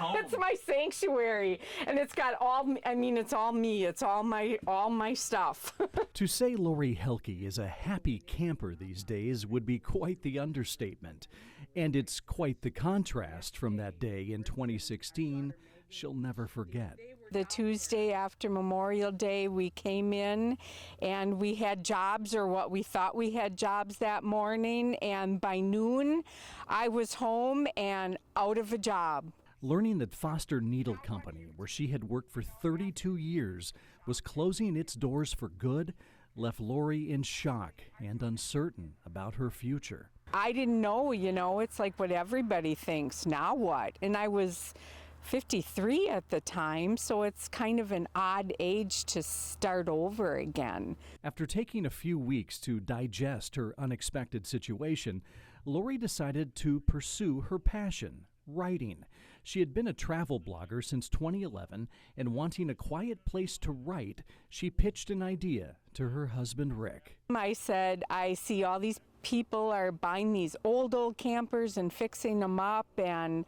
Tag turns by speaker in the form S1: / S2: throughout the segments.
S1: It's my sanctuary, and it's got it's all me. It's all my stuff.
S2: To say Lori Helke is a happy camper these days would be quite the understatement. And it's quite the contrast from that day in 2016 she'll never forget.
S1: The Tuesday after Memorial Day, we came in and we had jobs, or what we thought we had jobs that morning, and by noon I was home and out of a job.
S2: Learning that Foster Needle Company, where she had worked for 32 years, was closing its doors for good, left Lori in shock and uncertain about her future.
S1: I didn't know, it's like what everybody thinks. Now what? And I was 53 at the time, so it's kind of an odd age to start over again.
S2: After taking a few weeks to digest her unexpected situation, Lori decided to pursue her passion, writing. She had been a travel blogger since 2011, and wanting a quiet place to write, she pitched an idea to her husband, Rick.
S1: I said, I see all these people are buying these old campers and fixing them up, and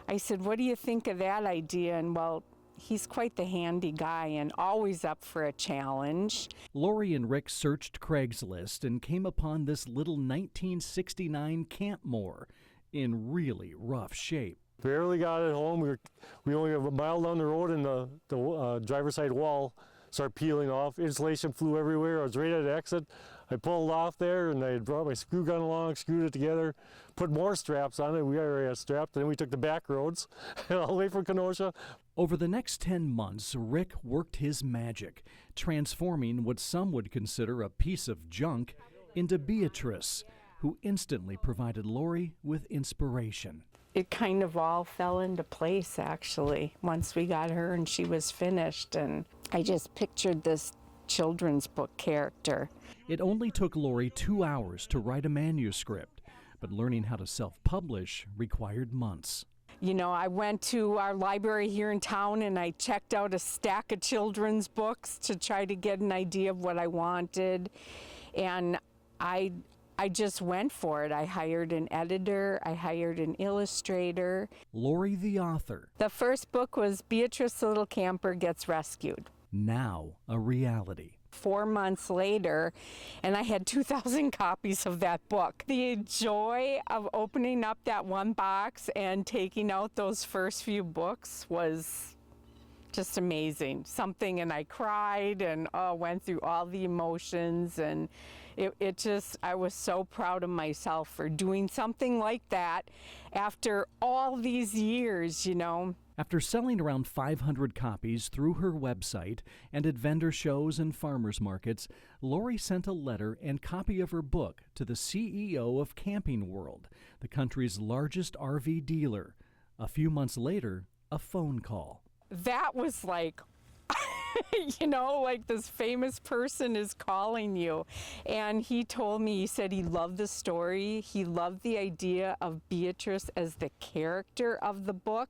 S1: I said, what do you think of that idea? And well, he's quite the handy guy and always up for a challenge.
S2: Lori and Rick searched Craigslist and came upon this little 1969 Campmore in really rough shape.
S3: Barely got it home. We only have a mile down the road, and the driver's side wall started peeling off. Insulation flew everywhere. I was right at the exit. I pulled off there, and I brought my screw gun along, screwed it together, put more straps on it. We already had strapped. Then we took the back roads all the way from Kenosha.
S2: Over the next 10 months, Rick worked his magic, transforming what some would consider a piece of junk into Beatrice, who instantly provided Lori with inspiration.
S1: It kind of all fell into place, actually, once we got her and she was finished, and I just pictured this children's book character.
S2: It only took Lori 2 hours to write a manuscript, but learning how to self-publish required months.
S1: I went to our library here in town and I checked out a stack of children's books to try to get an idea of what I wanted, and I just went for it. I hired an editor, I hired an illustrator.
S2: Lori, the author.
S1: The first book was Beatrice the Little Camper Gets Rescued.
S2: Now a reality.
S1: 4 months later, and I had 2,000 copies of that book. The joy of opening up that one box and taking out those first few books was just amazing. Something, and I cried and went through all the emotions, and I was so proud of myself for doing something like that after all these years,
S2: After selling around 500 copies through her website and at vendor shows and farmers markets, Lori sent a letter and copy of her book to the CEO of Camping World, the country's largest RV dealer. A few months later, a phone call.
S1: That was like, like this famous person is calling you. And he told me, he said he loved the story. He loved the idea of Beatrice as the character of the book,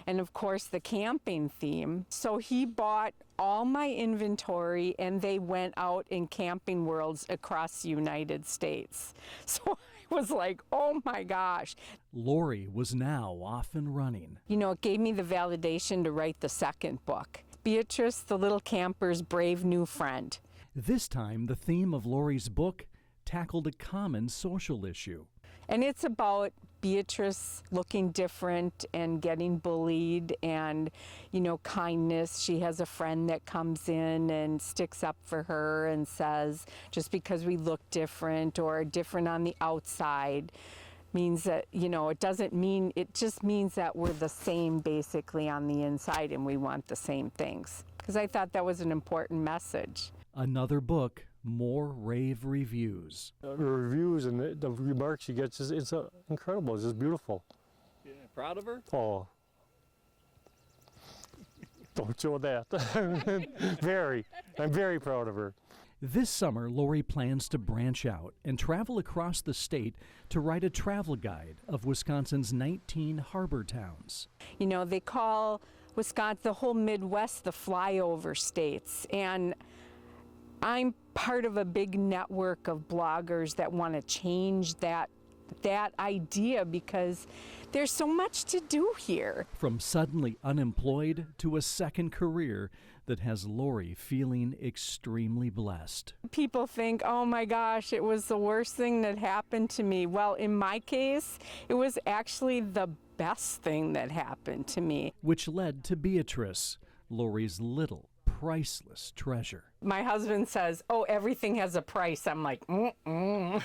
S1: and of course the camping theme. So he bought all my inventory and they went out in camping worlds across the United States. So I was like, oh my gosh.
S2: Lori was now off and running.
S1: It gave me the validation to write the second book, Beatrice the Little Camper's Brave New Friend.
S2: This time, the theme of Lori's book tackled a common social issue.
S1: And it's about Beatrice looking different and getting bullied and, kindness. She has a friend that comes in and sticks up for her and says, just because we look different or different on the outside means that, it just means that we're the same basically on the inside and we want the same things. Because I thought that was an important message.
S2: Another book, more rave reviews.
S3: The reviews and the remarks she gets, it's incredible. It's just beautiful.
S4: Yeah, proud of her?
S3: Oh. Don't show that. I'm very proud of her.
S2: This summer, Lori plans to branch out and travel across the state to write a travel guide of Wisconsin's 19 harbor towns.
S1: They call Wisconsin, the whole Midwest, the flyover states. And I'm part of a big network of bloggers that want to change that that idea because there's so much to do here.
S2: From suddenly unemployed to a second career that has Lori feeling extremely blessed.
S1: People think, oh my gosh, it was the worst thing that happened to me. Well, in my case, it was actually the best thing that happened to me.
S2: Which led to Beatrice, Lori's little, priceless treasure.
S1: My husband says, oh, everything has a price. I'm like, mm-mm.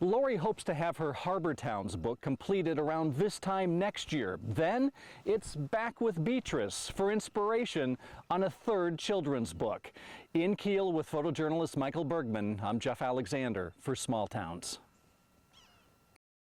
S4: Lori hopes to have her Harbor Towns book completed around this time next year. Then it's back with Beatrice for inspiration on a third children's book. In Kiel with photojournalist Michael Bergman, I'm Jeff Alexander for Small Towns.